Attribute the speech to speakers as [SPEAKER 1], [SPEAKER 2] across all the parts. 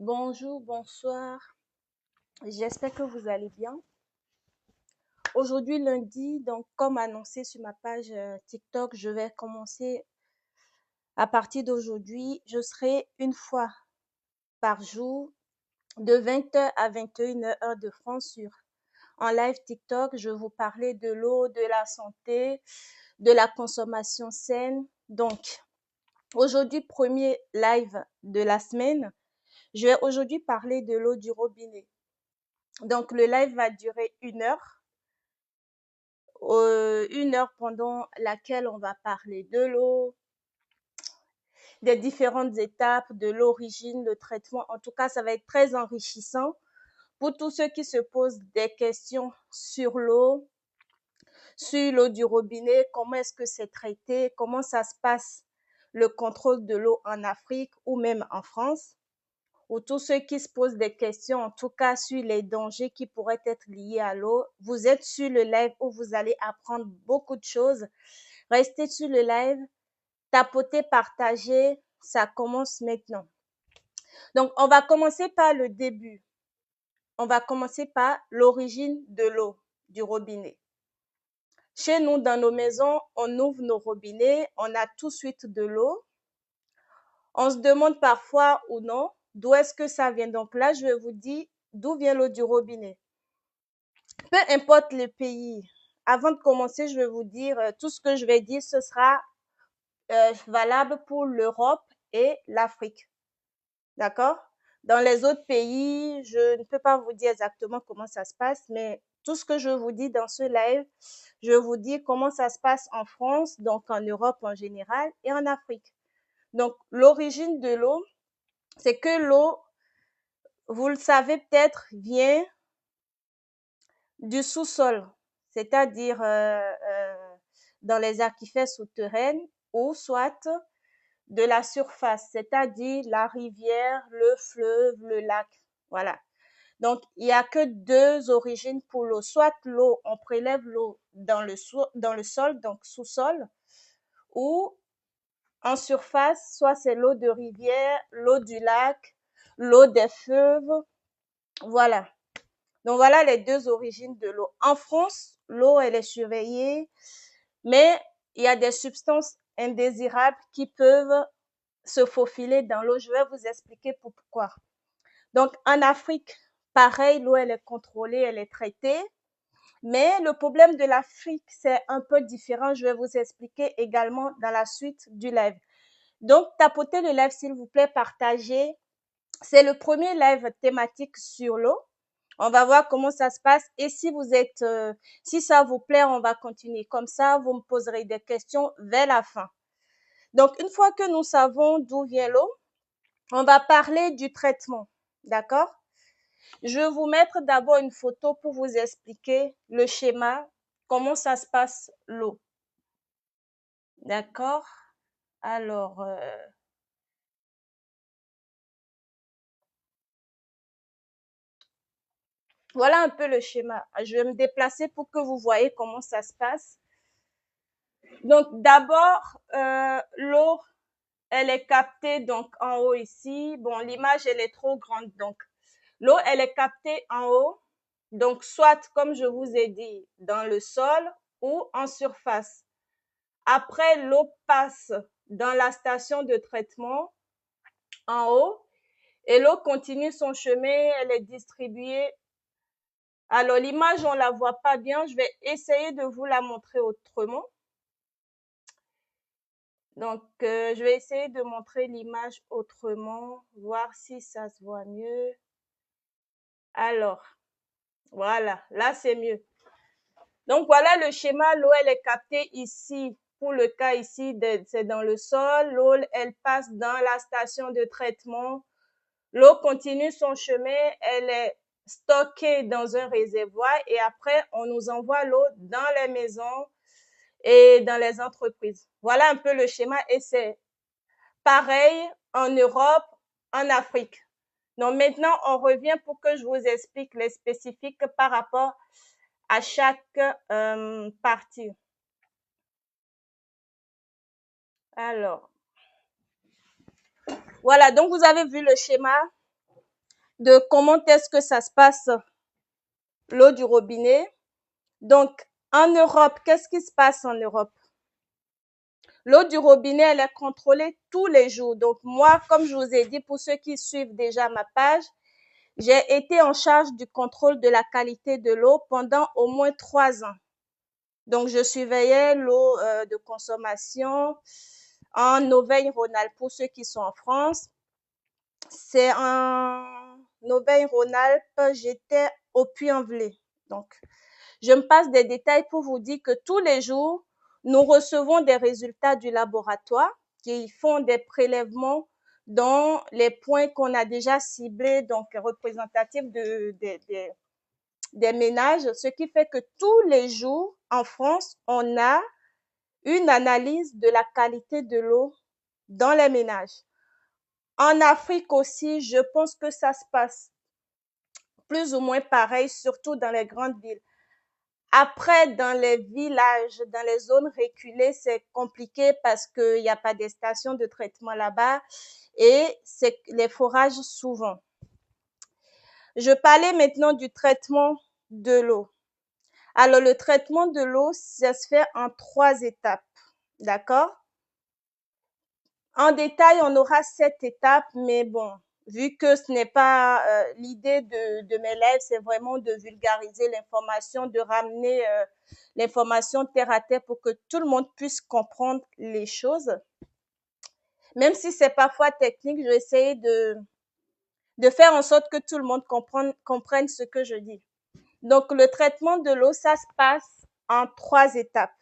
[SPEAKER 1] Bonjour, bonsoir. J'espère que vous allez bien. Aujourd'hui, lundi, donc comme annoncé sur ma page TikTok, je vais commencer à partir d'aujourd'hui. Je serai une fois par jour de 20h à 21h heure de France en live TikTok. Je vais vous parler de l'eau, de la santé, de la consommation saine. Donc, aujourd'hui, premier live de la semaine, je vais aujourd'hui parler de l'eau du robinet. Donc, le live va durer 1 heure pendant laquelle on va parler de l'eau, des différentes étapes, de l'origine, le traitement. En tout cas, ça va être très enrichissant pour tous ceux qui se posent des questions sur l'eau du robinet, comment est-ce que c'est traité, comment ça se passe le contrôle de l'eau en Afrique ou même en France, ou tous ceux qui se posent des questions, en tout cas sur les dangers qui pourraient être liés à l'eau. Vous êtes sur le live où vous allez apprendre beaucoup de choses. Restez sur le live, tapotez, partagez, ça commence maintenant. Donc, on va commencer par le début. On va commencer par l'origine de l'eau du robinet. Chez nous, dans nos maisons, on ouvre nos robinets, on a tout de suite de l'eau. On se demande parfois ou non, d'où est-ce que ça vient? Donc là, je vais vous dire d'où vient l'eau du robinet. Peu importe le pays, avant de commencer, je vais vous dire, tout ce que je vais dire, ce sera valable pour l'Europe et l'Afrique. D'accord? Dans les autres pays, je ne peux pas vous dire exactement comment ça se passe, mais tout ce que je vous dis dans ce live, je vous dis comment ça se passe en France, donc en Europe en général et en Afrique. Donc, l'origine de l'eau, c'est que l'eau, vous le savez peut-être, vient du sous-sol, c'est-à-dire dans les aquifères souterraines ou soit de la surface, c'est-à-dire la rivière, le fleuve, le lac. Voilà. Donc, il n'y a que deux origines pour l'eau. Soit l'eau, on prélève l'eau dans le sol, donc sous-sol, ou en surface, soit c'est l'eau de rivière, l'eau du lac, l'eau des fleuves. Voilà. Donc, voilà les deux origines de l'eau. En France, l'eau, elle est surveillée, mais il y a des substances indésirables qui peuvent se faufiler dans l'eau. Je vais vous expliquer pourquoi. Donc, en Afrique, pareil, l'eau, elle est contrôlée, elle est traitée. Mais le problème de l'Afrique, c'est un peu différent. Je vais vous expliquer également dans la suite du live. Donc, tapotez le live, s'il vous plaît, partagez. C'est le premier live thématique sur l'eau. On va voir comment ça se passe. Et si ça vous plaît, on va continuer. Comme ça, vous me poserez des questions vers la fin. Donc, une fois que nous savons d'où vient l'eau, on va parler du traitement. D'accord? Je vais vous mettre d'abord une photo pour vous expliquer le schéma, comment ça se passe l'eau. D'accord? Alors, voilà un peu le schéma. Je vais me déplacer pour que vous voyez comment ça se passe. Donc, d'abord, l'eau, elle est captée donc en haut ici. Bon, l'image, elle est trop grande. Donc, l'eau, elle est captée en haut. Donc, soit, comme je vous ai dit, dans le sol ou en surface. Après, l'eau passe dans la station de traitement en haut et l'eau continue son chemin, elle est distribuée. Alors, l'image, on la voit pas bien. Je vais essayer de vous la montrer autrement. Donc, je vais essayer de montrer l'image autrement, voir si ça se voit mieux. Alors, voilà, là, c'est mieux. Donc, voilà le schéma. L'eau, elle est captée ici. Pour le cas ici, c'est dans le sol. L'eau, elle passe dans la station de traitement. L'eau continue son chemin. Elle est stockée dans un réservoir et après, on nous envoie l'eau dans les maisons et dans les entreprises. Voilà un peu le schéma et c'est pareil en Europe, en Afrique. Donc maintenant, on revient pour que je vous explique les spécifiques par rapport à chaque partie. Alors, voilà, donc vous avez vu le schéma. de comment est-ce que ça se passe, l'eau du robinet. Donc, en Europe, qu'est-ce qui se passe en Europe? L'eau du robinet, elle est contrôlée tous les jours. Donc, moi, comme je vous ai dit, pour ceux qui suivent déjà ma page, j'ai été en charge du contrôle de la qualité de l'eau pendant au moins 3 ans. Donc, je surveillais l'eau de consommation en Auvergne-Rhône-Alpes pour ceux qui sont en France. C'est en Auvergne-Rhône-Alpes, j'étais au Puy-en-Velay. Donc, je me passe des détails pour vous dire que tous les jours, nous recevons des résultats du laboratoire qui font des prélèvements dans les points qu'on a déjà ciblés, donc représentatifs des ménages, ce qui fait que tous les jours, en France, on a une analyse de la qualité de l'eau dans les ménages. En Afrique aussi, je pense que ça se passe plus ou moins pareil, surtout dans les grandes villes. Après, dans les villages, dans les zones reculées, c'est compliqué parce qu'il n'y a pas de stations de traitement là-bas et c'est les forages souvent. Je parlais maintenant du traitement de l'eau. Alors, le traitement de l'eau, ça se fait en 3 étapes, d'accord? En détail, on aura 7 étapes, mais bon, vu que ce n'est pas l'idée de mes lives, c'est vraiment de vulgariser l'information, de ramener l'information terre à terre pour que tout le monde puisse comprendre les choses. Même si c'est parfois technique, je vais essayer de faire en sorte que tout le monde comprenne ce que je dis. Donc, le traitement de l'eau, ça se passe en 3 étapes.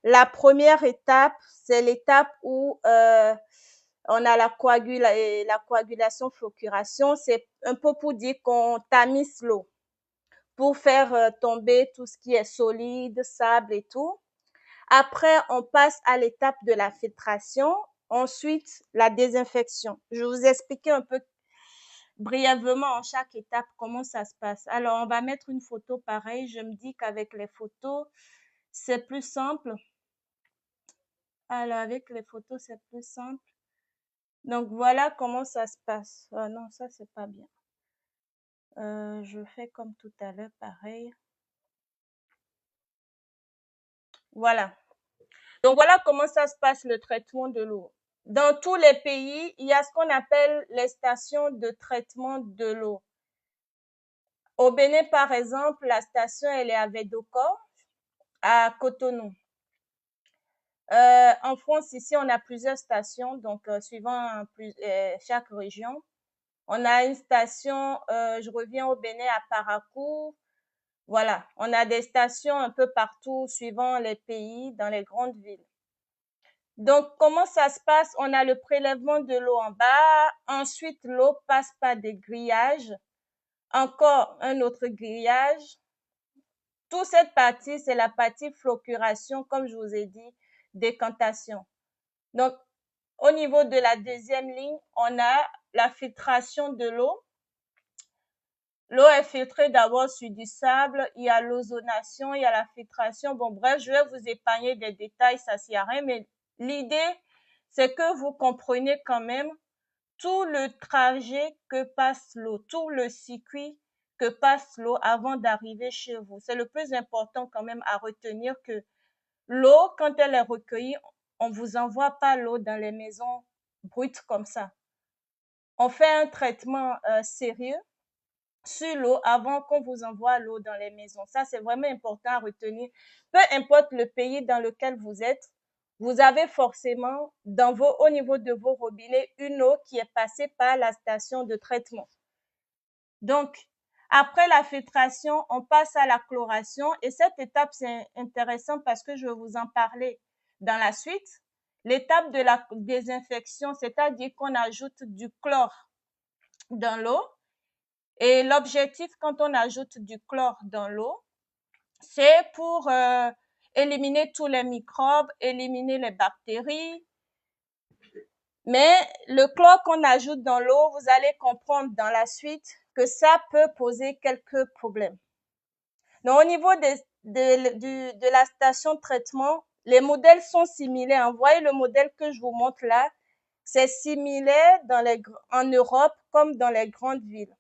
[SPEAKER 1] La première étape, c'est l'étape où on a la coagulation, flocuration. C'est un peu pour dire qu'on tamise l'eau pour faire tomber tout ce qui est solide, sable et tout. Après, on passe à l'étape de la filtration. Ensuite, la désinfection. Je vais vous expliquer un peu brièvement en chaque étape comment ça se passe. Alors, on va mettre une photo pareille. Je me dis qu'avec les photos, c'est plus simple. Alors, avec les photos, c'est plus simple. Donc, voilà comment ça se passe. Non, ça, c'est pas bien. Je fais comme tout à l'heure, pareil. Voilà. Donc, voilà comment ça se passe, le traitement de l'eau. Dans tous les pays, il y a ce qu'on appelle les stations de traitement de l'eau. Au Bénin, par exemple, la station, elle est à Védocor, à Cotonou. En France, ici, on a plusieurs stations, donc suivant chaque région. On a une station, je reviens au Bénin, à Parakou. Voilà, on a des stations un peu partout, suivant les pays, dans les grandes villes. Donc, comment ça se passe? On a le prélèvement de l'eau en bas. Ensuite, l'eau passe par des grillages. Encore un autre grillage. Toute cette partie, c'est la partie flocuration, comme je vous ai dit, décantation. Donc, au niveau de la deuxième ligne, on a la filtration de l'eau. L'eau est filtrée d'abord sur du sable, il y a l'ozonation, il y a la filtration. Bon, bref, je vais vous épargner des détails, ça ne sert à rien, mais l'idée, c'est que vous compreniez quand même tout le trajet que passe l'eau, tout le circuit que passe l'eau avant d'arriver chez vous. C'est le plus important quand même à retenir que l'eau, quand elle est recueillie, on ne vous envoie pas l'eau dans les maisons brutes comme ça. On fait un traitement sérieux sur l'eau avant qu'on vous envoie l'eau dans les maisons. Ça, c'est vraiment important à retenir. Peu importe le pays dans lequel vous êtes, vous avez forcément au niveau de vos robinets une eau qui est passée par la station de traitement. Donc, après la filtration, on passe à la chloration et cette étape, c'est intéressant parce que je vais vous en parler dans la suite. L'étape de la désinfection, c'est-à-dire qu'on ajoute du chlore dans l'eau. Et l'objectif, quand on ajoute du chlore dans l'eau, c'est pour éliminer tous les microbes, éliminer les bactéries. Mais le chlore qu'on ajoute dans l'eau, vous allez comprendre dans la suite que ça peut poser quelques problèmes. Donc, au niveau de la station de traitement, les modèles sont similaires. Vous voyez le modèle que je vous montre là, c'est similaire en Europe comme dans les grandes villes.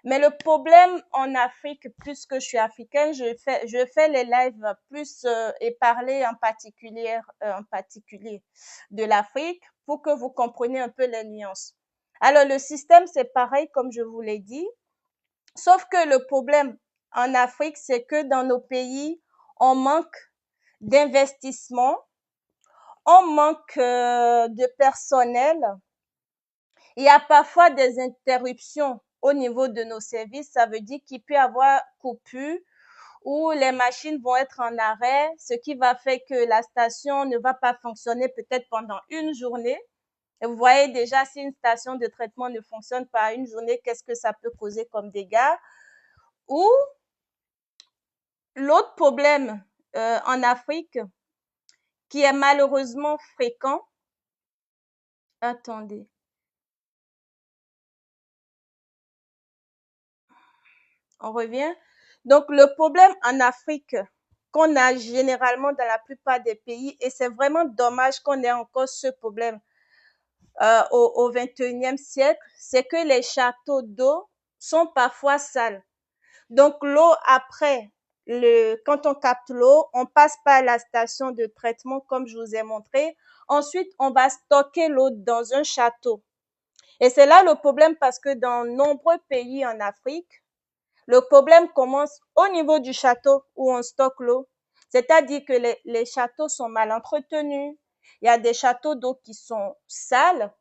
[SPEAKER 1] Mais le problème en Afrique, puisque je suis africaine, je fais les lives plus et parler en particulier de l'Afrique pour que vous compreniez un peu les nuances. Alors, le système, c'est pareil, comme je vous l'ai dit, sauf que le problème en Afrique, c'est que dans nos pays, on manque d'investissement, on manque de personnel. Il y a parfois des interruptions au niveau de nos services. Ça veut dire qu'il peut y avoir coupure ou les machines vont être en arrêt, ce qui va faire que la station ne va pas fonctionner peut-être pendant une journée. Et vous voyez déjà, si une station de traitement ne fonctionne pas une journée, qu'est-ce que ça peut causer comme dégâts? Ou l'autre problème en Afrique, qui est malheureusement fréquent, attendez, on revient. Donc, le problème en Afrique qu'on a généralement dans la plupart des pays, et c'est vraiment dommage qu'on ait encore ce problème au 21e siècle, c'est que les châteaux d'eau sont parfois sales. Donc, l'eau, après, quand on capte l'eau, on passe par la station de traitement, comme je vous ai montré. Ensuite, on va stocker l'eau dans un château. Et c'est là le problème parce que dans nombreux pays en Afrique, le problème commence au niveau du château où on stocke l'eau. C'est-à-dire que les châteaux sont mal entretenus. Il y a des châteaux d'eau qui sont sales.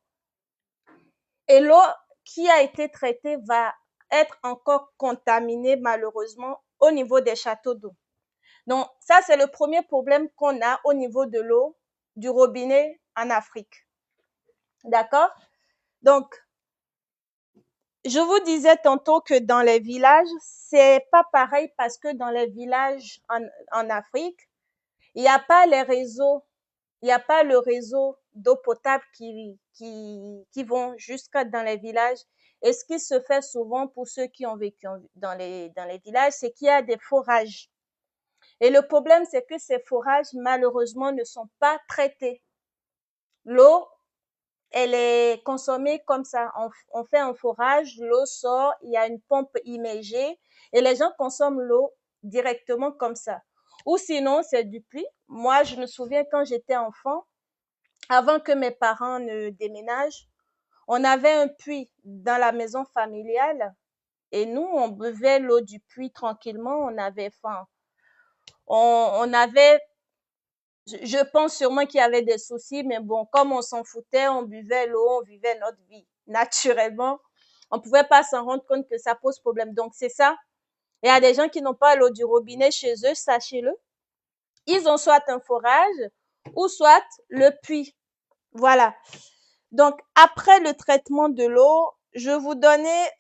[SPEAKER 1] Et l'eau qui a été traitée va être encore contaminée malheureusement au niveau des châteaux d'eau. Donc ça, c'est le premier problème qu'on a au niveau de l'eau du robinet en Afrique. D'accord? Donc, je vous disais tantôt que dans les villages, c'est pas pareil parce que dans les villages en Afrique, il n'y a pas les réseaux, il n'y a pas le réseau d'eau potable qui vont jusqu'à dans les villages. Et ce qui se fait souvent pour ceux qui ont vécu dans les villages, c'est qu'il y a des forages. Et le problème, c'est que ces forages, malheureusement, ne sont pas traités. L'eau, elle est consommée comme ça. On fait un forage, l'eau sort, il y a une pompe immergée et les gens consomment l'eau directement comme ça. Ou sinon, c'est du puits. Moi, je me souviens quand j'étais enfant, avant que mes parents ne déménagent, on avait un puits dans la maison familiale et nous, on buvait l'eau du puits tranquillement. On avait faim. On avait, je pense sûrement qu'il y avait des soucis, mais bon, comme on s'en foutait, on buvait l'eau, on vivait notre vie naturellement. On ne pouvait pas s'en rendre compte que ça pose problème. Donc, c'est ça. Il y a des gens qui n'ont pas l'eau du robinet chez eux, sachez-le. Ils ont soit un forage ou soit le puits. Voilà. Donc, après le traitement de l'eau, je vous donnais,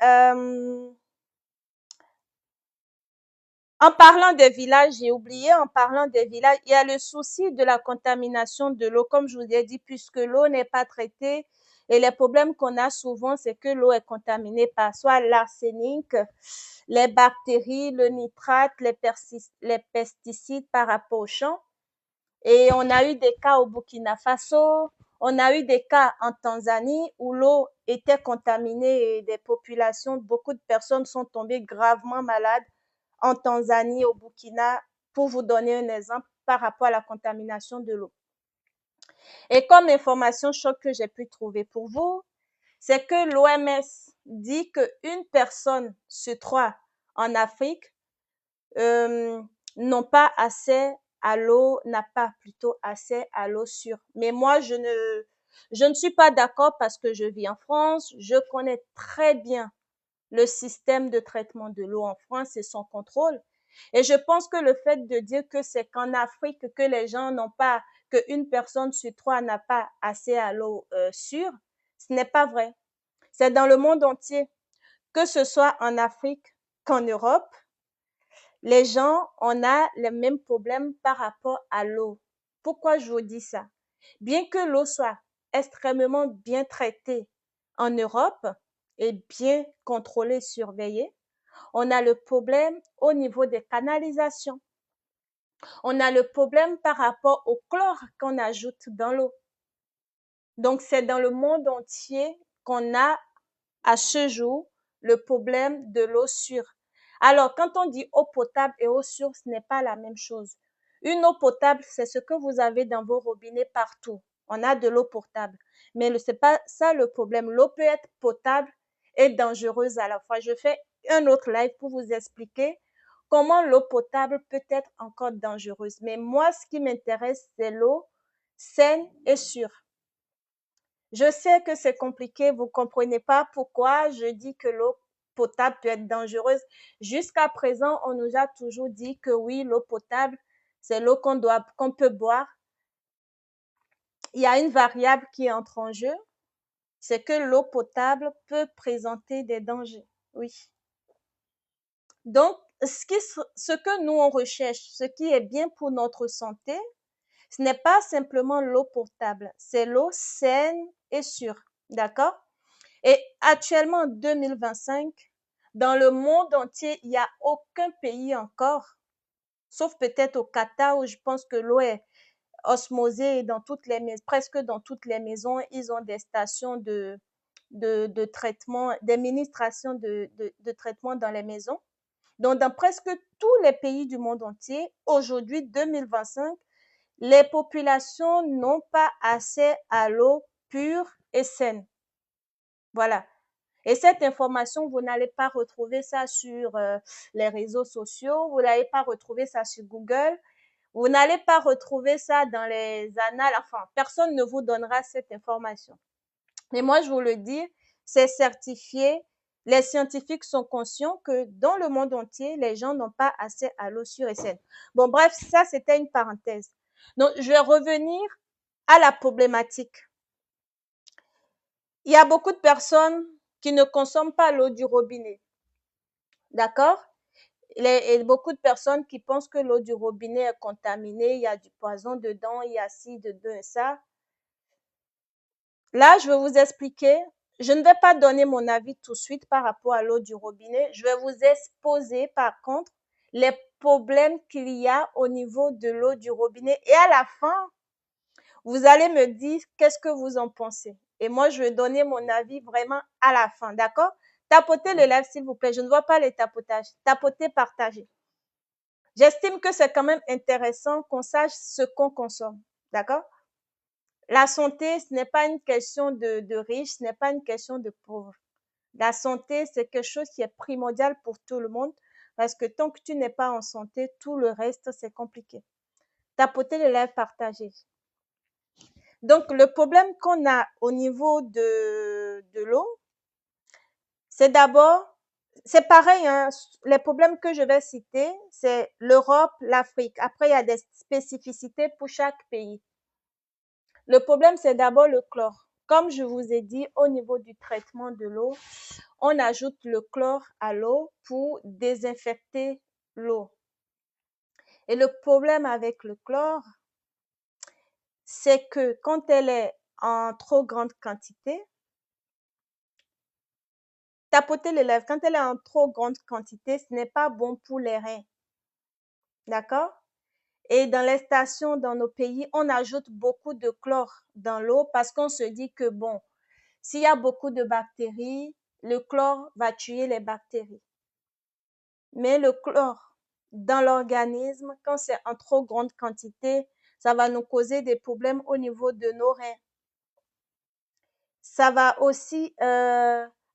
[SPEAKER 1] en parlant des villages, j'ai oublié, en parlant des villages, il y a le souci de la contamination de l'eau, comme je vous ai dit, puisque l'eau n'est pas traitée. Et les problèmes qu'on a souvent, c'est que l'eau est contaminée par soit l'arsenic, les bactéries, le nitrate, les pesticides par rapport aux champs. Et on a eu des cas au Burkina Faso, on a eu des cas en Tanzanie où l'eau était contaminée et des populations, beaucoup de personnes sont tombées gravement malades en Tanzanie, au Burkina, pour vous donner un exemple par rapport à la contamination de l'eau. Et comme information choc que j'ai pu trouver pour vous, c'est que l'OMS dit qu'une personne sur trois en Afrique n'ont pas accès à l'eau, n'a pas plutôt accès à l'eau sûre. Mais moi, je ne suis pas d'accord parce que je vis en France, je connais très bien le système de traitement de l'eau en France et son contrôle. Et je pense que le fait de dire que c'est qu'en Afrique que les gens n'ont pas, qu'une personne sur trois n'a pas accès à l'eau sûre, ce n'est pas vrai. C'est dans le monde entier, que ce soit en Afrique qu'en Europe, les gens, on a les mêmes problèmes par rapport à l'eau. Pourquoi je vous dis ça? Bien que l'eau soit extrêmement bien traitée en Europe et bien contrôlée, surveillée, on a le problème au niveau des canalisations. On a le problème par rapport au chlore qu'on ajoute dans l'eau. Donc, c'est dans le monde entier qu'on a à ce jour le problème de l'eau sûre. Alors, quand on dit eau potable et eau sûre, ce n'est pas la même chose. Une eau potable, c'est ce que vous avez dans vos robinets partout. On a de l'eau potable. Mais ce n'est pas ça le problème. L'eau peut être potable et dangereuse à la fois. Je fais un autre live pour vous expliquer comment l'eau potable peut être encore dangereuse. Mais moi, ce qui m'intéresse, c'est l'eau saine et sûre. Je sais que c'est compliqué, vous comprenez pas pourquoi je dis que l'eau potable peut être dangereuse. Jusqu'à présent, on nous a toujours dit que oui, l'eau potable, c'est l'eau qu'on peut boire. Il y a une variable qui entre en jeu, c'est que l'eau potable peut présenter des dangers. Oui. Donc, ce que nous on recherche, ce qui est bien pour notre santé, ce n'est pas simplement l'eau potable, c'est l'eau saine et sûre. D'accord? Et actuellement, en 2025, dans le monde entier, il n'y a aucun pays encore, sauf peut-être au Qatar où je pense que l'eau est osmosée dans toutes les maisons, presque dans toutes les maisons, ils ont des stations de traitement, des mini-stations de traitement dans les maisons. Donc, dans presque tous les pays du monde entier, aujourd'hui, 2025, les populations n'ont pas accès à l'eau pure et saine. Voilà. Et cette information, vous n'allez pas retrouver ça sur les réseaux sociaux, vous n'allez pas retrouver ça sur Google, vous n'allez pas retrouver ça dans les annales, enfin, personne ne vous donnera cette information. Mais moi, je vous le dis, c'est certifié. Les scientifiques sont conscients que dans le monde entier, les gens n'ont pas accès à l'eau sûre et saine. Bon, bref, ça, c'était une parenthèse. Donc, je vais revenir à la problématique. Il y a beaucoup de personnes qui ne consomment pas l'eau du robinet. D'accord? Il y a beaucoup de personnes qui pensent que l'eau du robinet est contaminée, il y a du poison dedans, il y a ci, dedans et ça. Là, je vais vous expliquer. Je ne vais pas donner mon avis tout de suite par rapport à l'eau du robinet. Je vais vous exposer, par contre, les problèmes qu'il y a au niveau de l'eau du robinet. Et à la fin, vous allez me dire qu'est-ce que vous en pensez. Et moi, je vais donner mon avis vraiment à la fin, d'accord? Tapotez le live, s'il vous plaît. Je ne vois pas les tapotages. Tapotez, partagez. J'estime que c'est quand même intéressant qu'on sache ce qu'on consomme, d'accord? La santé, ce n'est pas une question de riche, ce n'est pas une question de pauvre. La santé, c'est quelque chose qui est primordial pour tout le monde parce que tant que tu n'es pas en santé, tout le reste, c'est compliqué. Tapotez le live, partagez. Donc, le problème qu'on a au niveau de l'eau, c'est d'abord, c'est pareil, hein, les problèmes que je vais citer, c'est l'Europe, l'Afrique. Après, il y a des spécificités pour chaque pays. Le problème, c'est d'abord le chlore. Comme je vous ai dit, au niveau du traitement de l'eau, on ajoute le chlore à l'eau pour désinfecter l'eau. Et le problème avec le chlore, c'est que quand elle est en trop grande quantité, tapoter les lèvres, quand elle est en trop grande quantité, ce n'est pas bon pour les reins. D'accord? Et dans les stations, dans nos pays, on ajoute beaucoup de chlore dans l'eau parce qu'on se dit que bon, s'il y a beaucoup de bactéries, le chlore va tuer les bactéries. Mais le chlore dans l'organisme, quand c'est en trop grande quantité, ça va nous causer des problèmes au niveau de nos reins. Ça va aussi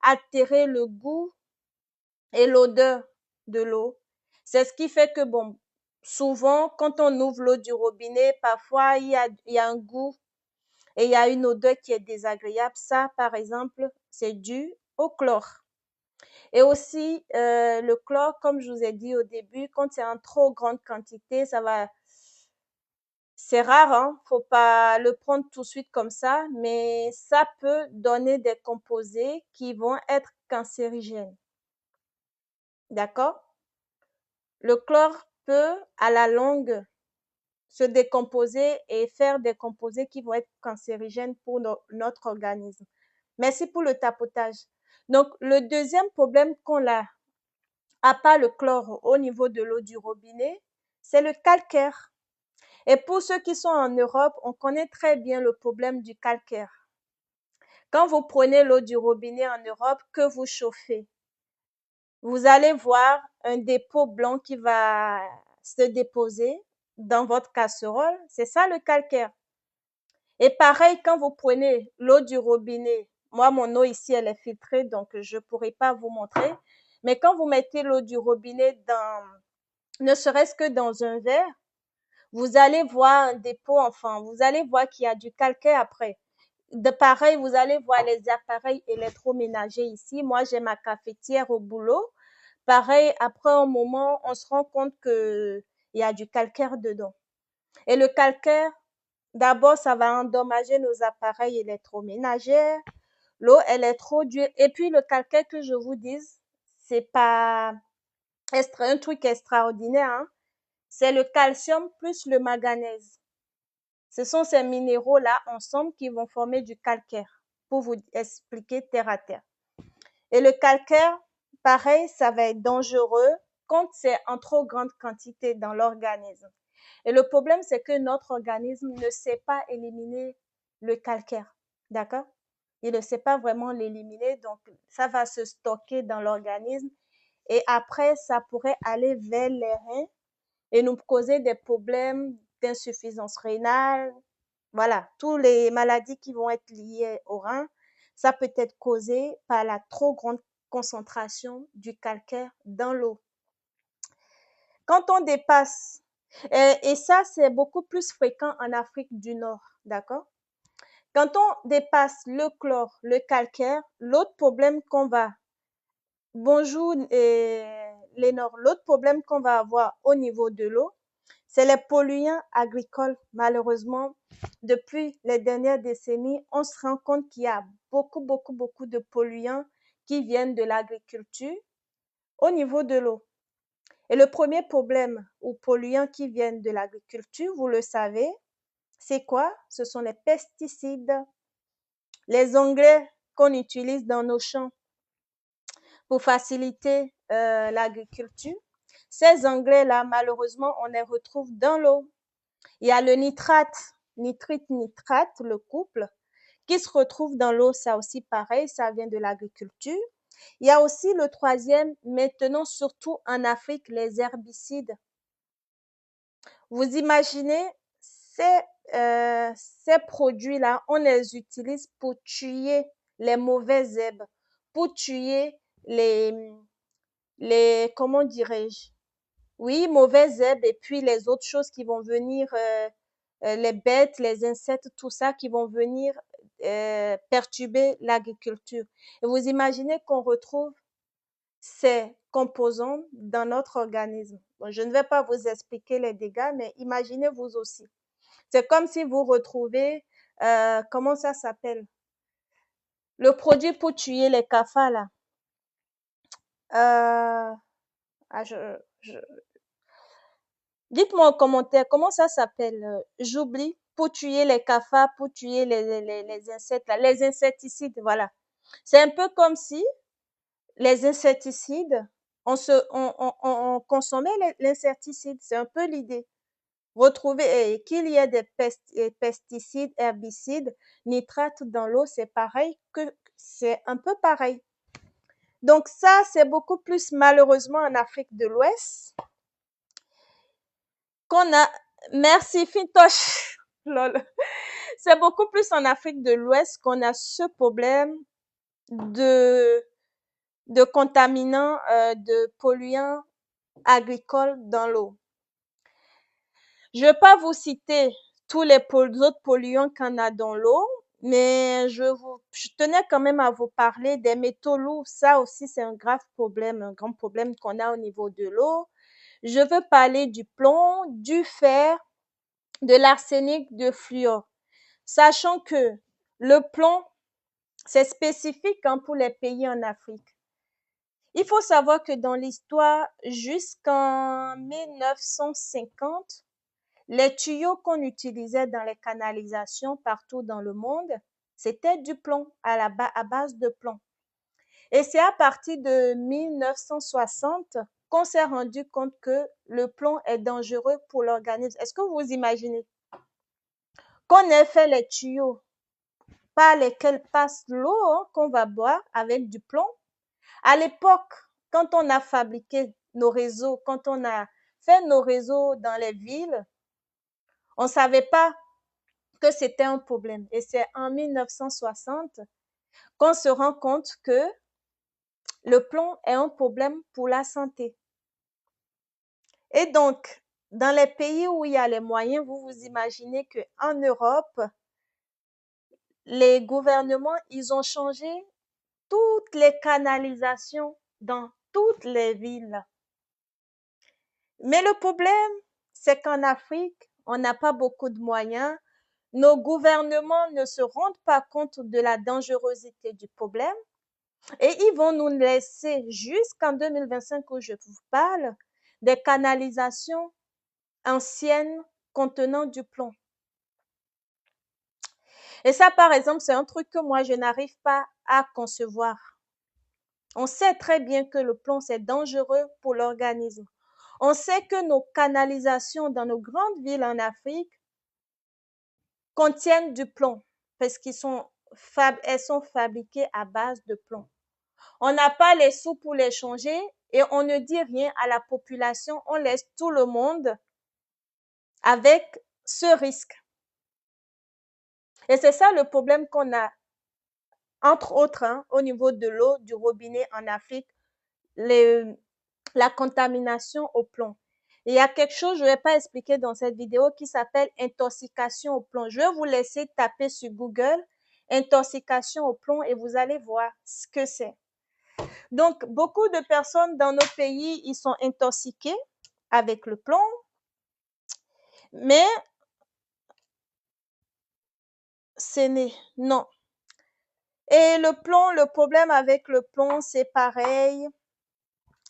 [SPEAKER 1] altérer le goût et l'odeur de l'eau. C'est ce qui fait que, bon, souvent, quand on ouvre l'eau du robinet, parfois, il y a un goût et il y a une odeur qui est désagréable. Ça, par exemple, c'est dû au chlore. Et aussi, le chlore, comme je vous ai dit au début, quand c'est en trop grande quantité, c'est rare, hein, faut pas le prendre tout de suite comme ça, mais ça peut donner des composés qui vont être cancérigènes. D'accord? Le chlore peut, à la longue, se décomposer et faire des composés qui vont être cancérigènes pour notre organisme. Merci pour le tapotage. Donc, le deuxième problème qu'on a, à part le chlore au niveau de l'eau du robinet, c'est le calcaire. Et pour ceux qui sont en Europe, on connaît très bien le problème du calcaire. Quand vous prenez l'eau du robinet en Europe, que vous chauffez, vous allez voir un dépôt blanc qui va se déposer dans votre casserole. C'est ça le calcaire. Et pareil, quand vous prenez l'eau du robinet, moi, mon eau ici, elle est filtrée, donc je ne pourrai pas vous montrer. Mais quand vous mettez l'eau du robinet ne serait-ce que dans un verre, vous allez voir un dépôt, enfin, vous allez voir qu'il y a du calcaire après. De pareil, vous allez voir les appareils électroménagers ici. Moi, j'ai ma cafetière au boulot. Pareil, après un moment, on se rend compte que il y a du calcaire dedans. Et le calcaire, d'abord, ça va endommager nos appareils électroménagers. L'eau, elle est trop dure. Et puis, le calcaire, que je vous dise, c'est pas un truc extraordinaire, hein. C'est le calcium plus le manganèse. Ce sont ces minéraux-là ensemble qui vont former du calcaire, pour vous expliquer terre à terre. Et le calcaire, pareil, ça va être dangereux quand c'est en trop grande quantité dans l'organisme. Et le problème, c'est que notre organisme ne sait pas éliminer le calcaire. D'accord? Il ne sait pas vraiment l'éliminer, donc ça va se stocker dans l'organisme et après, ça pourrait aller vers les reins et nous causer des problèmes d'insuffisance rénale. Voilà, toutes les maladies qui vont être liées aux reins, ça peut être causé par la trop grande concentration du calcaire dans l'eau. Quand on dépasse, et ça c'est beaucoup plus fréquent en Afrique du Nord, d'accord? Quand on dépasse le chlore, le calcaire, l'autre problème qu'on va, bonjour Lénore, l'autre problème qu'on va avoir au niveau de l'eau, c'est les polluants agricoles. Malheureusement, depuis les dernières décennies, on se rend compte qu'il y a beaucoup de polluants qui viennent de l'agriculture au niveau de l'eau. Et le premier problème ou polluants qui viennent de l'agriculture, vous le savez, c'est quoi? Ce sont les pesticides, les engrais qu'on utilise dans nos champs pour faciliter l'agriculture. Ces engrais-là, malheureusement, on les retrouve dans l'eau. Il y a le nitrate, nitrite, le couple, qui se retrouve dans l'eau. Ça aussi, pareil, ça vient de l'agriculture. Il y a aussi le troisième, maintenant surtout en Afrique, les herbicides. Vous imaginez, ces, ces produits-là, on les utilise pour tuer les mauvaises herbes, pour tuer comment dirais-je? Oui, mauvaises herbes et puis les autres choses qui vont venir, les bêtes, les insectes, tout ça qui vont venir perturber l'agriculture. Et vous imaginez qu'on retrouve ces composants dans notre organisme. Bon, je ne vais pas vous expliquer les dégâts, mais imaginez vous aussi. C'est comme si vous retrouvez, comment ça s'appelle? Le produit pour tuer les cafards, là. Ah, dites-moi en commentaire, comment ça s'appelle? J'oublie. Pour tuer les cafards, pour tuer les insectes, là. Les insecticides, voilà. C'est un peu comme si les insecticides, on consommait l'insecticide. C'est un peu l'idée. Retrouver qu'il y ait des pesticides, herbicides, nitrates dans l'eau, c'est pareil c'est un peu pareil. Donc ça, c'est beaucoup plus malheureusement en Afrique de l'Ouest qu'on a. Merci Fintosh. Lol. C'est beaucoup plus en Afrique de l'Ouest qu'on a ce problème de contaminants, de polluants agricoles dans l'eau. Je ne vais pas vous citer tous les autres polluants qu'on a dans l'eau, mais je tenais quand même à vous parler des métaux lourds. Ça aussi, c'est un grave problème, un grand problème qu'on a au niveau de l'eau. Je veux parler du plomb, du fer, de l'arsenic, de fluor. Sachant que le plomb, c'est spécifique pour les pays en Afrique. Il faut savoir que dans l'histoire, jusqu'en 1950, les tuyaux qu'on utilisait dans les canalisations partout dans le monde, c'était du plomb, à base de plomb. Et c'est à partir de 1960 qu'on s'est rendu compte que le plomb est dangereux pour l'organisme. Est-ce que vous imaginez qu'on ait fait les tuyaux par lesquels passe l'eau qu'on va boire avec du plomb? À l'époque, quand on a fabriqué nos réseaux, quand on a fait nos réseaux dans les villes, on ne savait pas que c'était un problème. Et c'est en 1960 qu'on se rend compte que le plomb est un problème pour la santé. Et donc, dans les pays où il y a les moyens, vous vous imaginez qu'en Europe, les gouvernements, ils ont changé toutes les canalisations dans toutes les villes. Mais le problème, c'est qu'en Afrique, on n'a pas beaucoup de moyens. Nos gouvernements ne se rendent pas compte de la dangerosité du problème et ils vont nous laisser jusqu'en 2025 où je vous parle des canalisations anciennes contenant du plomb. Et ça, par exemple, c'est un truc que moi, je n'arrive pas à concevoir. On sait très bien que le plomb, c'est dangereux pour l'organisme. On sait que nos canalisations dans nos grandes villes en Afrique contiennent du plomb parce qu'elles sont fabriquées à base de plomb. On n'a pas les sous pour les changer et on ne dit rien à la population. On laisse tout le monde avec ce risque. Et c'est ça le problème qu'on a, entre autres, au niveau de l'eau du robinet en Afrique, la contamination au plomb. Il y a quelque chose, je ne vais pas expliquer dans cette vidéo, qui s'appelle intoxication au plomb. Je vais vous laisser taper sur Google intoxication au plomb et vous allez voir ce que c'est. Donc, beaucoup de personnes dans nos pays, ils sont intoxiqués avec le plomb, mais non. Et le plomb, le problème avec le plomb, c'est pareil,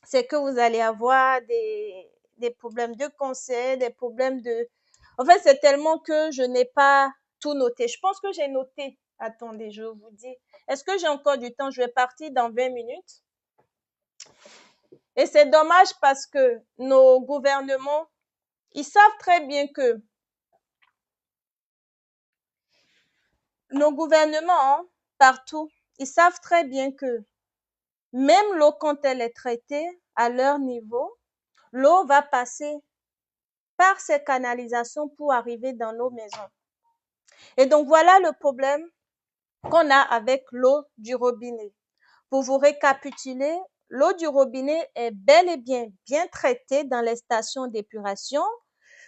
[SPEAKER 1] c'est que vous allez avoir des problèmes de cancer, des problèmes de... En fait, c'est tellement que je n'ai pas tout noté. Je pense que j'ai noté. Attendez, je vous dis. Est-ce que j'ai encore du temps? Je vais partir dans 20 minutes. Et c'est dommage parce que nos gouvernements, ils savent très bien que nos gouvernements, partout, ils savent très bien que même l'eau, quand elle est traitée à leur niveau, l'eau va passer par ces canalisations pour arriver dans nos maisons. Et donc, voilà le problème qu'on a avec l'eau du robinet. Pour vous récapituler, l'eau du robinet est bel et bien traitée dans les stations d'épuration,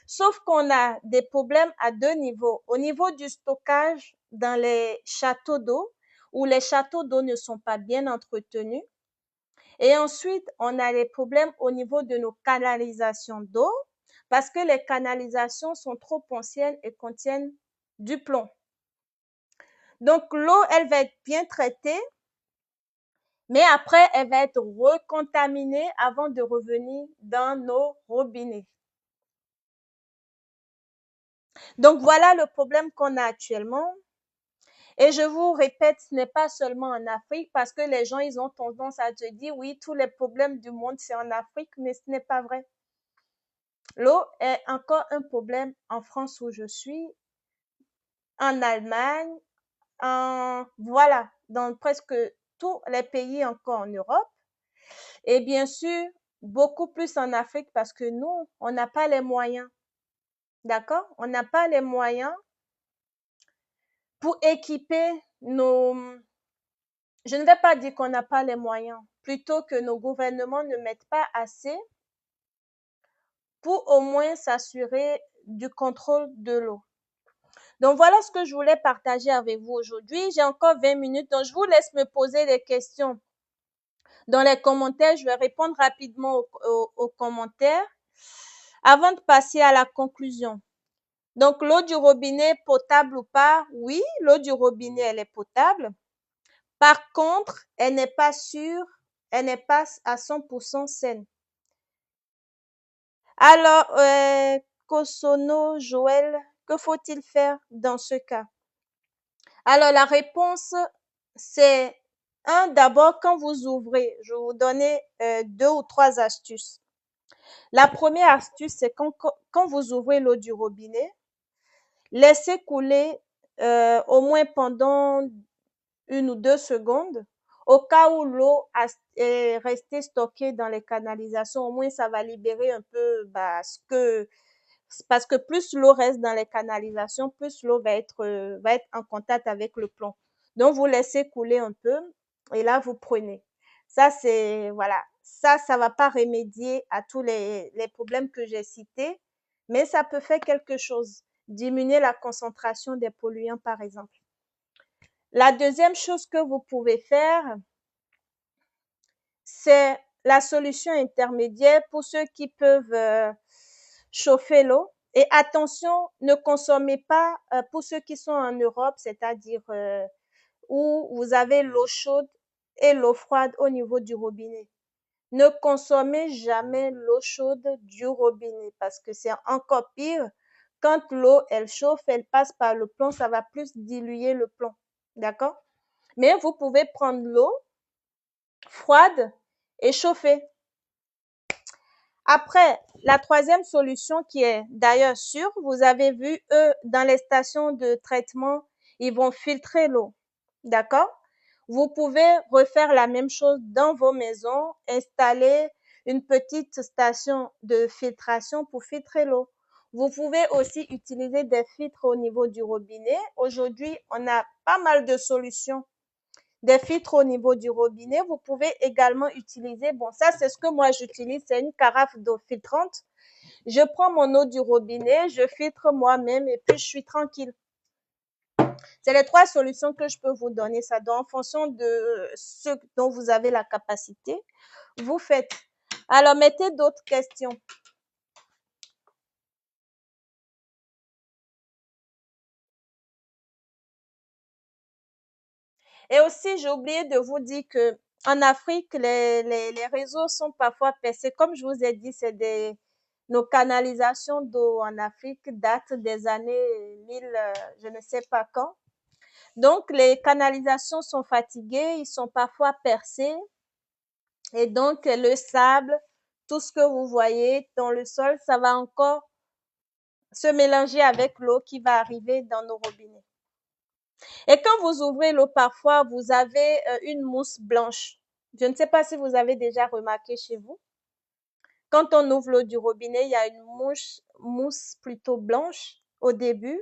[SPEAKER 1] sauf qu'on a des problèmes à deux niveaux. Au niveau du stockage dans les châteaux d'eau, où les châteaux d'eau ne sont pas bien entretenus. Et ensuite, on a les problèmes au niveau de nos canalisations d'eau, parce que les canalisations sont trop anciennes et contiennent du plomb. Donc, l'eau, elle va être bien traitée, mais après, elle va être recontaminée avant de revenir dans nos robinets. Donc, voilà le problème qu'on a actuellement. Et je vous répète, ce n'est pas seulement en Afrique, parce que les gens, ils ont tendance à te dire, oui, tous les problèmes du monde, c'est en Afrique, mais ce n'est pas vrai. L'eau est encore un problème en France où je suis, en Allemagne, voilà, dans presque tous les pays encore en Europe. Et bien sûr, beaucoup plus en Afrique parce que nous, on n'a pas les moyens. D'accord? On n'a pas les moyens pour équiper nos... Je ne vais pas dire qu'on n'a pas les moyens, plutôt que nos gouvernements ne mettent pas assez pour au moins s'assurer du contrôle de l'eau. Donc, voilà ce que je voulais partager avec vous aujourd'hui. J'ai encore 20 minutes, donc je vous laisse me poser des questions dans les commentaires. Je vais répondre rapidement aux commentaires avant de passer à la conclusion. Donc, l'eau du robinet, potable ou pas? Oui, l'eau du robinet, elle est potable. Par contre, elle n'est pas sûre, elle n'est pas à 100% saine. Alors, Kosono, Joël, que faut-il faire dans ce cas? Alors, la réponse, c'est d'abord, quand vous ouvrez, je vais vous donner 2 ou 3 astuces. La première astuce, c'est quand vous ouvrez l'eau du robinet, laissez couler au moins pendant 1 ou 2 secondes Au cas où l'eau est restée stockée dans les canalisations, au moins ça va libérer un peu parce que plus l'eau reste dans les canalisations, plus l'eau va être en contact avec le plomb. Donc, vous laissez couler un peu et là, vous prenez. Ça, c'est, voilà. Ça va pas remédier à tous les problèmes que j'ai cités, mais ça peut faire quelque chose. Diminuer la concentration des polluants, par exemple. La deuxième chose que vous pouvez faire, c'est la solution intermédiaire pour ceux qui peuvent chauffer l'eau. Et attention, ne consommez pas, pour ceux qui sont en Europe, c'est-à-dire où vous avez l'eau chaude et l'eau froide au niveau du robinet. Ne consommez jamais l'eau chaude du robinet parce que c'est encore pire. Quand l'eau, elle chauffe, elle passe par le plomb, ça va plus diluer le plomb. D'accord? Mais vous pouvez prendre l'eau froide et chauffer. Après, la troisième solution qui est d'ailleurs sûre, vous avez vu, eux, dans les stations de traitement, ils vont filtrer l'eau. D'accord? Vous pouvez refaire la même chose dans vos maisons, installer une petite station de filtration pour filtrer l'eau. Vous pouvez aussi utiliser des filtres au niveau du robinet. Aujourd'hui, on a pas mal de solutions, des filtres au niveau du robinet. Vous pouvez également utiliser, bon, ça c'est ce que moi j'utilise, c'est une carafe d'eau filtrante. Je prends mon eau du robinet, je filtre moi-même et puis je suis tranquille. C'est les trois solutions que je peux vous donner. Ça doit en fonction de ce dont vous avez la capacité. Vous faites. Alors, mettez d'autres questions. Et aussi, j'ai oublié de vous dire que en Afrique, les réseaux sont parfois percés. Comme je vous ai dit, nos canalisations d'eau en Afrique datent des années 1000, je ne sais pas quand. Donc, les canalisations sont fatiguées, ils sont parfois percés. Et donc, le sable, tout ce que vous voyez dans le sol, ça va encore se mélanger avec l'eau qui va arriver dans nos robinets. Et quand vous ouvrez l'eau, parfois, vous avez une mousse blanche. Je ne sais pas si vous avez déjà remarqué chez vous. Quand on ouvre l'eau du robinet, il y a une mousse plutôt blanche au début.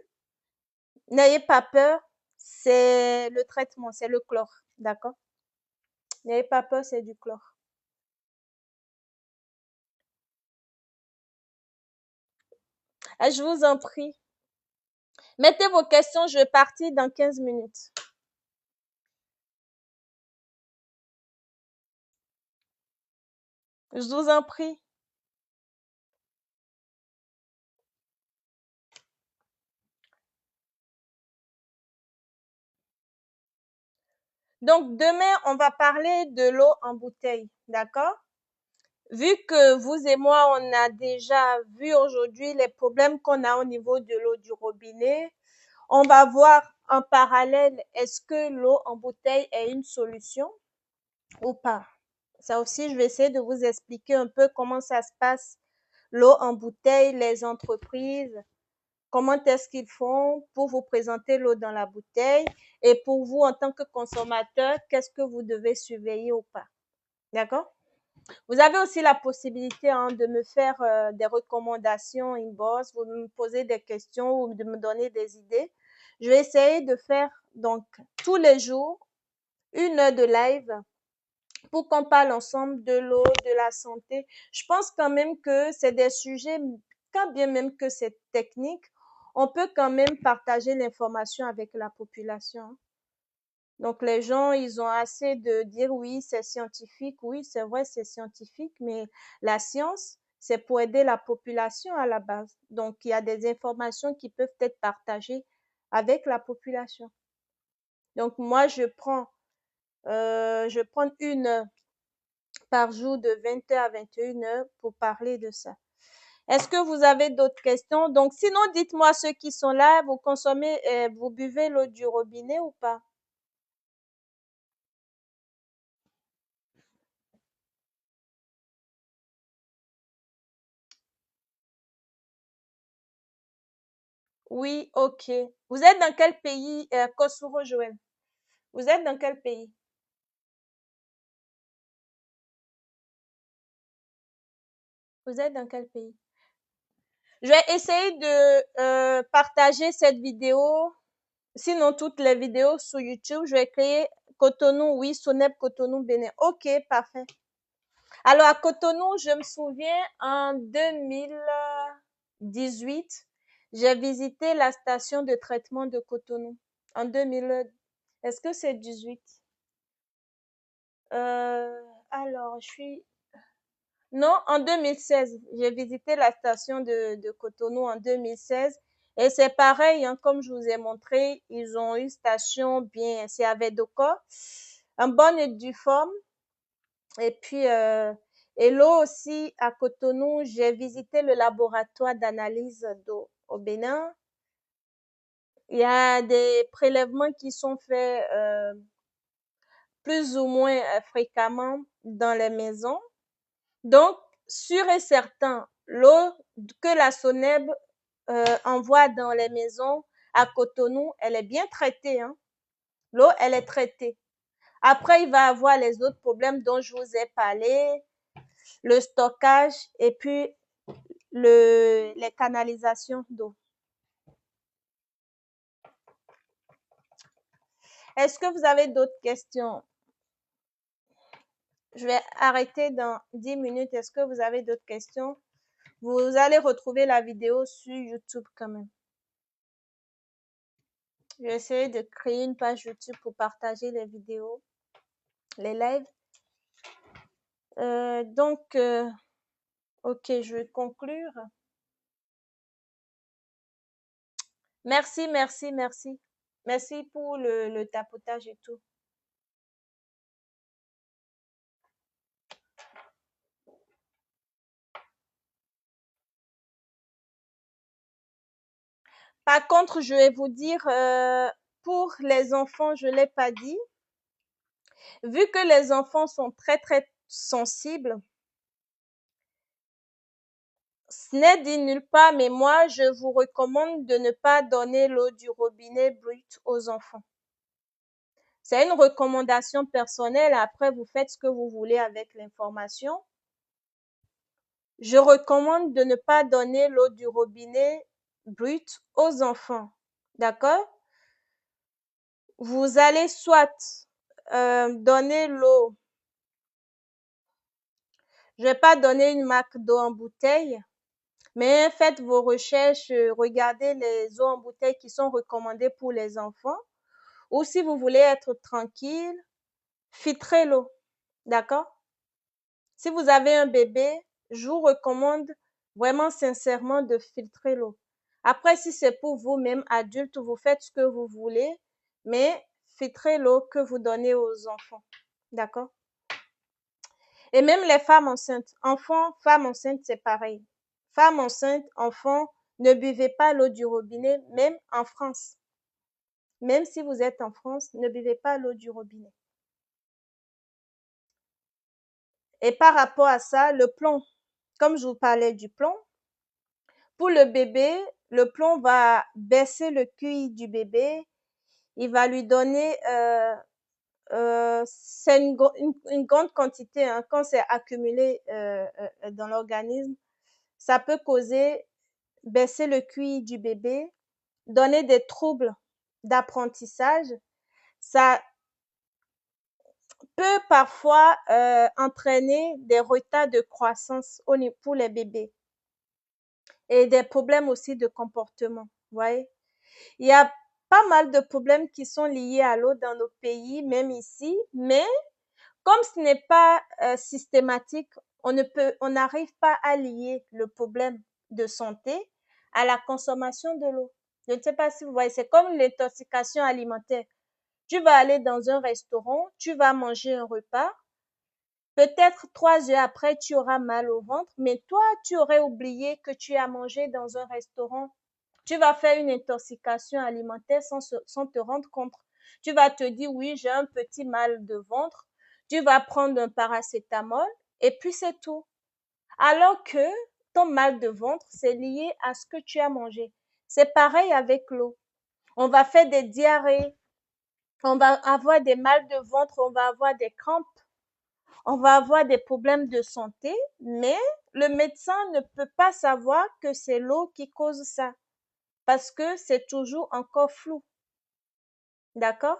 [SPEAKER 1] N'ayez pas peur, c'est le traitement, c'est le chlore, d'accord? N'ayez pas peur, c'est du chlore. Ah, je vous en prie. Mettez vos questions, je vais partir dans 15 minutes. Je vous en prie. Donc, demain, on va parler de l'eau en bouteille, d'accord? Vu que vous et moi, on a déjà vu aujourd'hui les problèmes qu'on a au niveau de l'eau du robinet, on va voir en parallèle, est-ce que l'eau en bouteille est une solution ou pas? Ça aussi, je vais essayer de vous expliquer un peu comment ça se passe, l'eau en bouteille, les entreprises, comment est-ce qu'ils font pour vous présenter l'eau dans la bouteille et pour vous, en tant que consommateur, qu'est-ce que vous devez surveiller ou pas. D'accord? Vous avez aussi la possibilité de me faire des recommandations inbox, vous me posez des questions ou de me donner des idées. Je vais essayer de faire donc tous les jours 1 heure de live pour qu'on parle ensemble de l'eau, de la santé. Je pense quand même que c'est des sujets, quand bien même que c'est technique, on peut quand même partager l'information avec la population. Donc les gens, ils ont assez de dire oui, c'est scientifique, oui, c'est vrai, c'est scientifique, mais la science, c'est pour aider la population à la base. Donc il y a des informations qui peuvent être partagées avec la population. Donc moi, je prends 1 heure par jour de 20 heures à 21 heures pour parler de ça. Est-ce que vous avez d'autres questions? Donc sinon, dites-moi ceux qui sont là, vous consommez, vous buvez l'eau du robinet ou pas? Oui, ok. Vous êtes dans quel pays, Kosuro Joël? Vous êtes dans quel pays? Vous êtes dans quel pays? Je vais essayer de partager cette vidéo. Sinon, toutes les vidéos sur YouTube, je vais créer Cotonou, oui, Sonep Cotonou Bénin. Ok, parfait. Alors, à Cotonou, je me souviens, en 2018, j'ai visité la station de traitement de Cotonou. En 2000, est-ce que c'est 18? Alors, non, en 2016. J'ai visité la station de Cotonou en 2016. Et c'est pareil, hein, comme je vous ai montré, ils ont une station bien, c'est avec de quoi? Un bon et du forme. Et puis, et l'eau aussi, à Cotonou, j'ai visité le laboratoire d'analyse d'eau au Bénin. Il y a des prélèvements qui sont faits plus ou moins fréquemment dans les maisons. Donc, sûr et certain, l'eau que la SONEB envoie dans les maisons à Cotonou, elle est bien traitée, hein. L'eau, elle est traitée. Après, il va avoir les autres problèmes dont je vous ai parlé, le stockage et puis les canalisations d'eau. Est-ce que vous avez d'autres questions? Je vais arrêter dans 10 minutes. Est-ce que vous avez d'autres questions? Vous allez retrouver la vidéo sur YouTube quand même. Je vais essayer de créer une page YouTube pour partager les vidéos, les lives. Ok, je vais conclure. Merci, merci, merci. Merci pour le tapotage et tout. Par contre, je vais vous dire, pour les enfants, je ne l'ai pas dit, vu que les enfants sont très, très sensibles, ce n'est dit nulle part, mais moi, je vous recommande de ne pas donner l'eau du robinet brute aux enfants. C'est une recommandation personnelle. Après, vous faites ce que vous voulez avec l'information. Je recommande de ne pas donner l'eau du robinet brute aux enfants. D'accord? Vous allez soit donner l'eau. Je vais pas donner une marque d'eau en bouteille, mais faites vos recherches, regardez les eaux en bouteille qui sont recommandées pour les enfants. Ou si vous voulez être tranquille, filtrez l'eau. D'accord? Si vous avez un bébé, je vous recommande vraiment sincèrement de filtrer l'eau. Après, si c'est pour vous-même adulte, vous faites ce que vous voulez, mais filtrez l'eau que vous donnez aux enfants. D'accord? Et même les femmes enceintes, enfants, femmes enceintes, c'est pareil. Femmes enceintes, enfants, ne buvez pas l'eau du robinet, même en France. Même si vous êtes en France, ne buvez pas l'eau du robinet. Et par rapport à ça, le plomb, comme je vous parlais du plomb, pour le bébé, le plomb va baisser le QI du bébé. Il va lui donner, c'est une grande quantité, hein, quand c'est accumulé dans l'organisme, ça peut causer baisser le QI du bébé, donner des troubles d'apprentissage. Ça peut parfois entraîner des retards de croissance pour les bébés et des problèmes aussi de comportement. Vous voyez? Il y a pas mal de problèmes qui sont liés à l'eau dans nos pays, même ici, mais comme ce n'est pas systématique, on n'arrive pas à lier le problème de santé à la consommation de l'eau. Je ne sais pas si vous voyez, c'est comme l'intoxication alimentaire. Tu vas aller dans un restaurant, tu vas manger un repas, peut-être 3 heures après, tu auras mal au ventre, mais toi, tu aurais oublié que tu as mangé dans un restaurant. Tu vas faire une intoxication alimentaire sans te rendre compte. Tu vas te dire, oui, j'ai un petit mal de ventre. Tu vas prendre un paracétamol et puis c'est tout. Alors que ton mal de ventre, c'est lié à ce que tu as mangé. C'est pareil avec l'eau. On va faire des diarrhées, on va avoir des mal de ventre, on va avoir des crampes. on va avoir des problèmes de santé, mais le médecin ne peut pas savoir que c'est l'eau qui cause ça parce que c'est toujours encore flou. D'accord?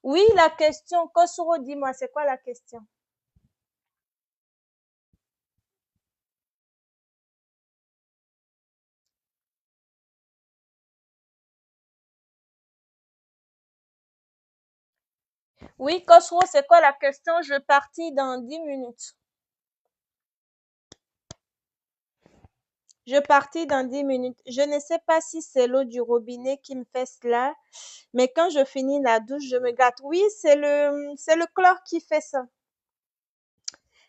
[SPEAKER 1] Oui, la question, Kosuro, dis-moi, c'est quoi la question? Oui, Kosuro, c'est quoi la question? Je partis dans 10 minutes. Je partis dans 10 minutes. Je ne sais pas si c'est l'eau du robinet qui me fait cela, mais quand je finis la douche, je me gratte. Oui, c'est le chlore qui fait ça.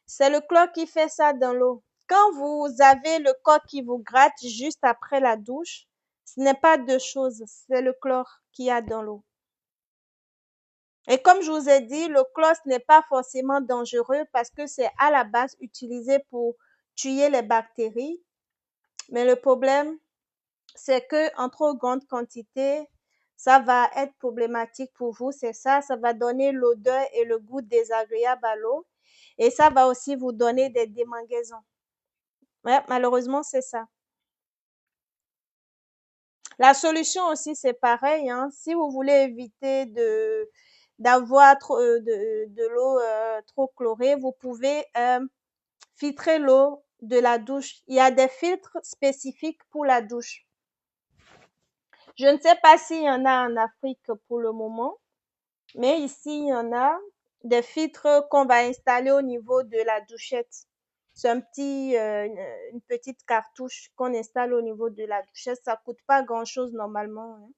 [SPEAKER 1] C'est le chlore qui fait ça dans l'eau. Quand vous avez le corps qui vous gratte juste après la douche, ce n'est pas deux choses, c'est le chlore qu'il y a dans l'eau. Et comme je vous ai dit, le chlore ce n'est pas forcément dangereux parce que c'est à la base utilisé pour tuer les bactéries. Mais le problème, c'est que en trop grande quantité, ça va être problématique pour vous. C'est ça, ça va donner l'odeur et le goût désagréable à l'eau. Et ça va aussi vous donner des démangeaisons. Ouais, malheureusement, c'est ça. La solution aussi, c'est pareil, hein. Si vous voulez éviter d'avoir de l'eau trop chlorée, vous pouvez filtrer l'eau de la douche. Il y a des filtres spécifiques pour la douche. Je ne sais pas s'il y en a en Afrique pour le moment, mais ici, il y en a des filtres qu'on va installer au niveau de la douchette. C'est une petite cartouche qu'on installe au niveau de la douchette. Ça coûte pas grand-chose normalement, hein.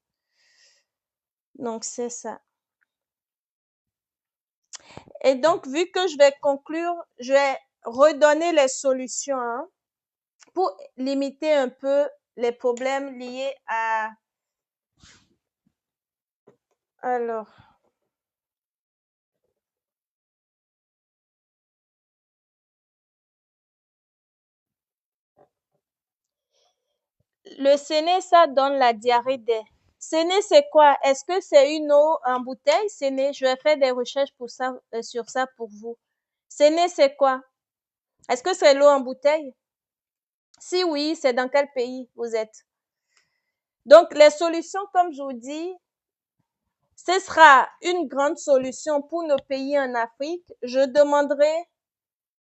[SPEAKER 1] Donc, c'est ça. Et donc, vu que je vais conclure, je vais redonner les solutions, hein, pour limiter un peu les problèmes liés à... Alors, le séné, ça donne la diarrhée d'air. Séné, c'est quoi? Est-ce que c'est une eau en bouteille? Séné, je vais faire des recherches pour ça, sur ça pour vous. Séné, c'est quoi? Est-ce que c'est l'eau en bouteille? Si oui, c'est dans quel pays vous êtes? Donc, les solutions, comme je vous dis, ce sera une grande solution pour nos pays en Afrique. Je demanderai,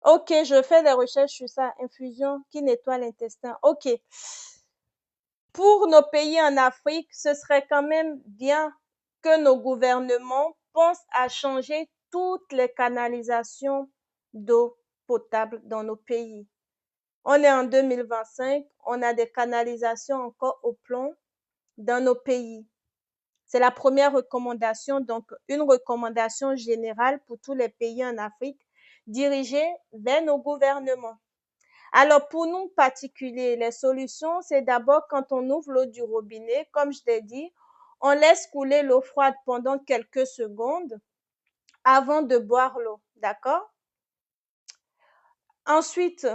[SPEAKER 1] ok, je fais des recherches sur ça, infusion qui nettoie l'intestin. Ok. Pour nos pays en Afrique, ce serait quand même bien que nos gouvernements pensent à changer toutes les canalisations d'eau potable dans nos pays. On est en 2025, on a des canalisations encore au plomb dans nos pays. C'est la première recommandation, donc une recommandation générale pour tous les pays en Afrique dirigée vers nos gouvernements. Alors, pour nous particuliers, les solutions, c'est d'abord quand on ouvre l'eau du robinet, comme je l'ai dit, on laisse couler l'eau froide pendant quelques secondes avant de boire l'eau, d'accord? Ensuite,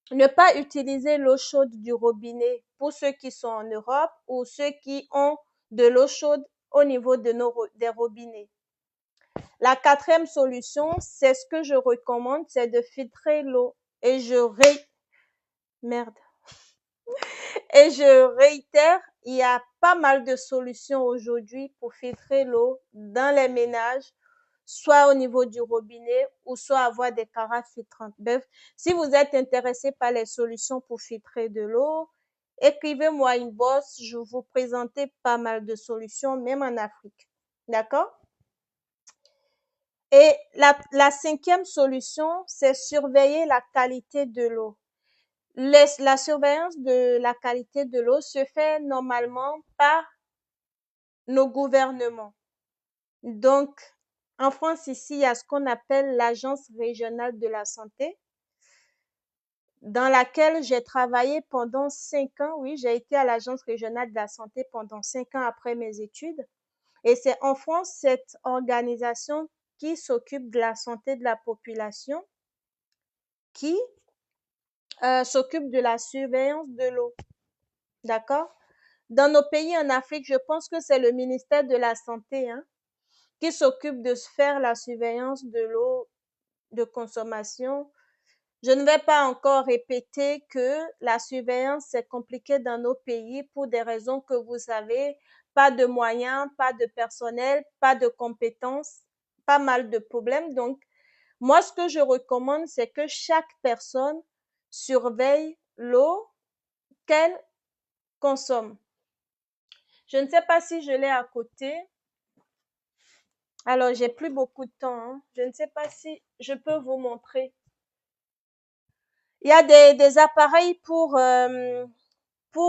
[SPEAKER 1] ne pas utiliser l'eau chaude du robinet pour ceux qui sont en Europe ou ceux qui ont de l'eau chaude au niveau des robinets. La quatrième solution, c'est ce que je recommande, c'est de filtrer l'eau. Et merde. Et je réitère, il y a pas mal de solutions aujourd'hui pour filtrer l'eau dans les ménages, soit au niveau du robinet ou soit avoir des carafes filtrantes. Bref, si vous êtes intéressé par les solutions pour filtrer de l'eau, écrivez-moi une bosse, je vous présenterai pas mal de solutions, même en Afrique. D'accord? Et la cinquième solution, c'est surveiller la qualité de l'eau. La surveillance de la qualité de l'eau se fait normalement par nos gouvernements. Donc, en France, ici, il y a ce qu'on appelle l'Agence régionale de la santé, dans laquelle j'ai travaillé pendant 5 ans. Oui, j'ai été à l'Agence régionale de la santé pendant 5 ans après mes études. Et c'est en France cette organisation qui s'occupe de la santé de la population, qui s'occupe de la surveillance de l'eau. D'accord? Dans nos pays en Afrique, je pense que c'est le ministère de la Santé, hein. qui s'occupe de faire la surveillance de l'eau de consommation. Je ne vais pas encore répéter que la surveillance, c'est compliqué dans nos pays pour des raisons que vous savez, pas de moyens, pas de personnel, pas de compétences, pas mal de problèmes. Donc, moi, ce que je recommande, c'est que chaque personne surveille l'eau qu'elle consomme. Je ne sais pas si je l'ai à côté. Alors, j'ai plus beaucoup de temps, hein. Je ne sais pas si je peux vous montrer. Il y a des appareils pour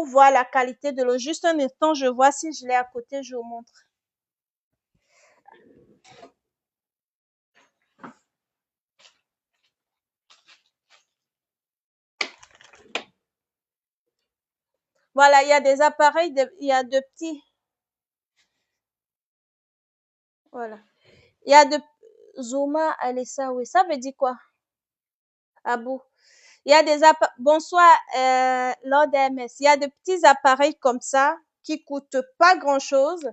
[SPEAKER 1] voir la qualité de l'eau. Juste un instant, je vois si je l'ai à côté, je vous montre. Voilà, il y a des appareils, il y a de petits, voilà. Il y a de Zuma Alessa, oui, ça veut dire quoi? Abou. Il y a des appareils, bonsoir, Lord MS. Il y a de petits appareils comme ça qui coûtent pas grand-chose.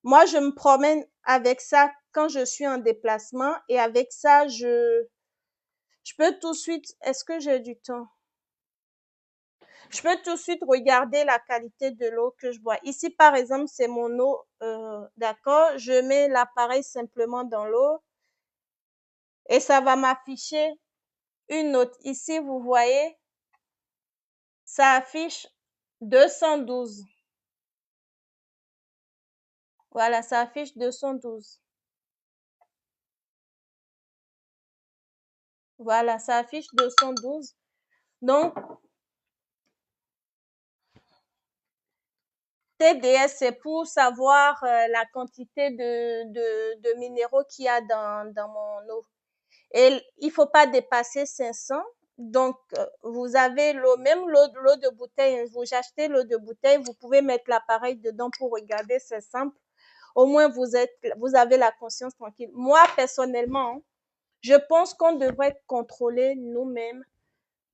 [SPEAKER 1] Moi, je me promène avec ça quand je suis en déplacement et avec ça, je peux tout de suite, est-ce que j'ai du temps? Je peux tout de suite regarder la qualité de l'eau que je bois. Ici, par exemple, c'est mon eau, d'accord? Je mets l'appareil simplement dans l'eau et ça va m'afficher une note. Ici, vous voyez, ça affiche 212. Voilà, ça affiche 212. Voilà, ça affiche 212. Donc, TDS, c'est pour savoir la quantité de minéraux qu'il y a dans mon eau. Et il faut pas dépasser 500. Donc, vous avez l'eau, même l'eau de bouteille. Vous achetez l'eau de bouteille, vous pouvez mettre l'appareil dedans pour regarder, c'est simple. Au moins, vous avez la conscience tranquille. Moi, personnellement, je pense qu'on devrait contrôler nous-mêmes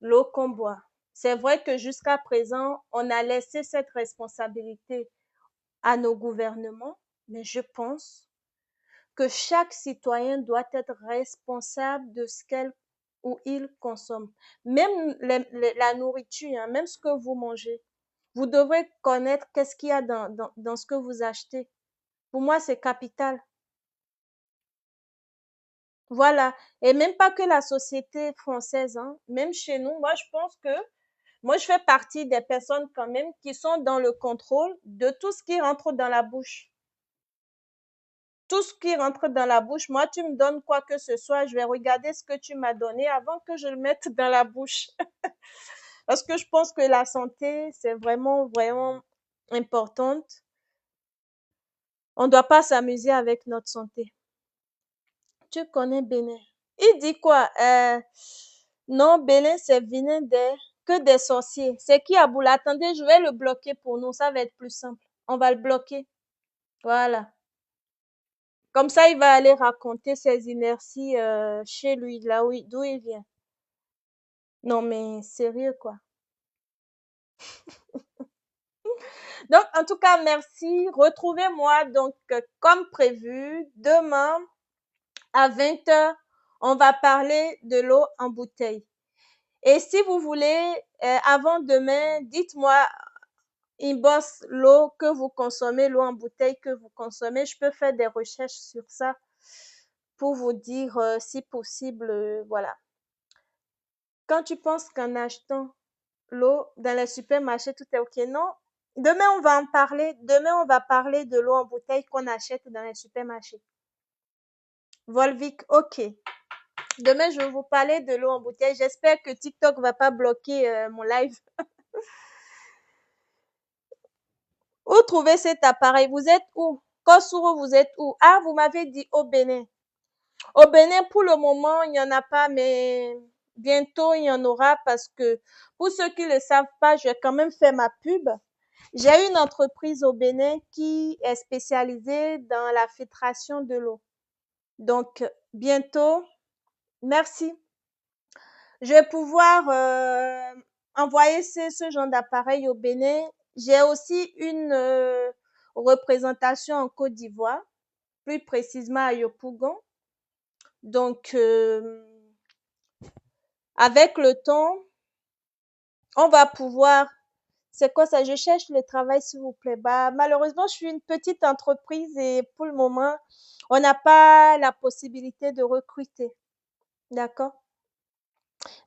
[SPEAKER 1] l'eau qu'on boit. C'est vrai que jusqu'à présent, on a laissé cette responsabilité à nos gouvernements, mais je pense que chaque citoyen doit être responsable de ce qu'elle ou il consomme. Même la nourriture, hein, même ce que vous mangez. Vous devrez connaître qu'est-ce qu'il y a dans ce que vous achetez. Pour moi, c'est capital. Voilà. Et même pas que la société française, hein. Même chez nous, moi, je pense que moi, je fais partie des personnes quand même qui sont dans le contrôle de tout ce qui rentre dans la bouche. Tout ce qui rentre dans la bouche, moi, tu me donnes quoi que ce soit, je vais regarder ce que tu m'as donné avant que je le mette dans la bouche. Parce que je pense que la santé, c'est vraiment, vraiment importante. On ne doit pas s'amuser avec notre santé. Tu connais Bénin. Il dit quoi? Non, Bénin, c'est Bénin que des sorciers. C'est qui Aboula? Attendez, je vais le bloquer pour nous. Ça va être plus simple. On va le bloquer. Voilà. Comme ça, il va aller raconter ses inerties chez lui, là où, d'où il vient. Non, mais sérieux, quoi. Donc, en tout cas, merci. Retrouvez-moi donc comme prévu demain à 20h. On va parler de l'eau en bouteille. Et si vous voulez, avant demain, dites-moi, inbox l'eau que vous consommez, l'eau en bouteille que vous consommez. Je peux faire des recherches sur ça pour vous dire si possible, voilà. Quand tu penses qu'en achetant l'eau dans les supermarchés, tout est OK, non? Demain, on va en parler. Demain, on va parler de l'eau en bouteille qu'on achète dans les supermarchés. Volvic, OK. Demain, je vais vous parler de l'eau en bouteille. J'espère que TikTok va pas bloquer mon live. Où trouver cet appareil? Vous êtes où? Kosuro, vous êtes où? Ah, vous m'avez dit au Bénin. Au Bénin, pour le moment, il n'y en a pas, mais bientôt, il y en aura parce que pour ceux qui ne le savent pas, je vais quand même faire ma pub. J'ai une entreprise au Bénin qui est spécialisée dans la filtration de l'eau. Donc, bientôt, merci. Je vais pouvoir envoyer ce genre d'appareil au Bénin. J'ai aussi une représentation en Côte d'Ivoire. plus précisément à Yopougon. Donc, avec le temps, on va pouvoir... C'est quoi ça? Je cherche le travail, s'il vous plaît. Bah, malheureusement, je suis une petite entreprise et pour le moment, on n'a pas la possibilité de recruter. D'accord?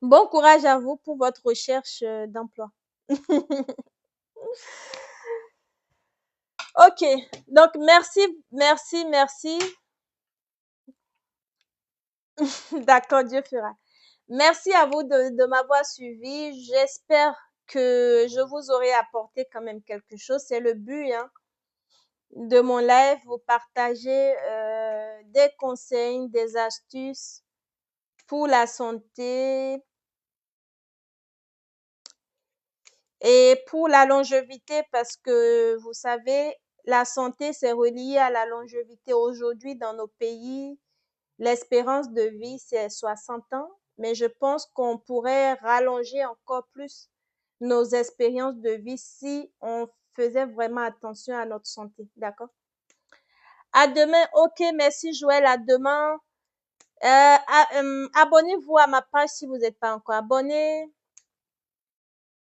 [SPEAKER 1] Bon courage à vous pour votre recherche d'emploi. Ok, donc merci, merci, merci. D'accord, Dieu fera. Merci à vous de m'avoir suivi. J'espère que je vous aurai apporté quand même quelque chose. C'est le but, hein, de mon live, vous partager des conseils, des astuces pour la santé et pour la longévité parce que vous savez, la santé, c'est relié à la longévité. Aujourd'hui, dans nos pays, l'espérance de vie, c'est 60 ans, mais je pense qu'on pourrait rallonger encore plus nos expériences de vie si on faisait vraiment attention à notre santé. D'accord? À demain. Ok, merci Joël. À demain. Abonnez-vous à ma page si vous n'êtes pas encore abonné.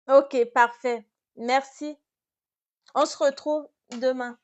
[SPEAKER 1] Ok, parfait. Merci. On se retrouve demain.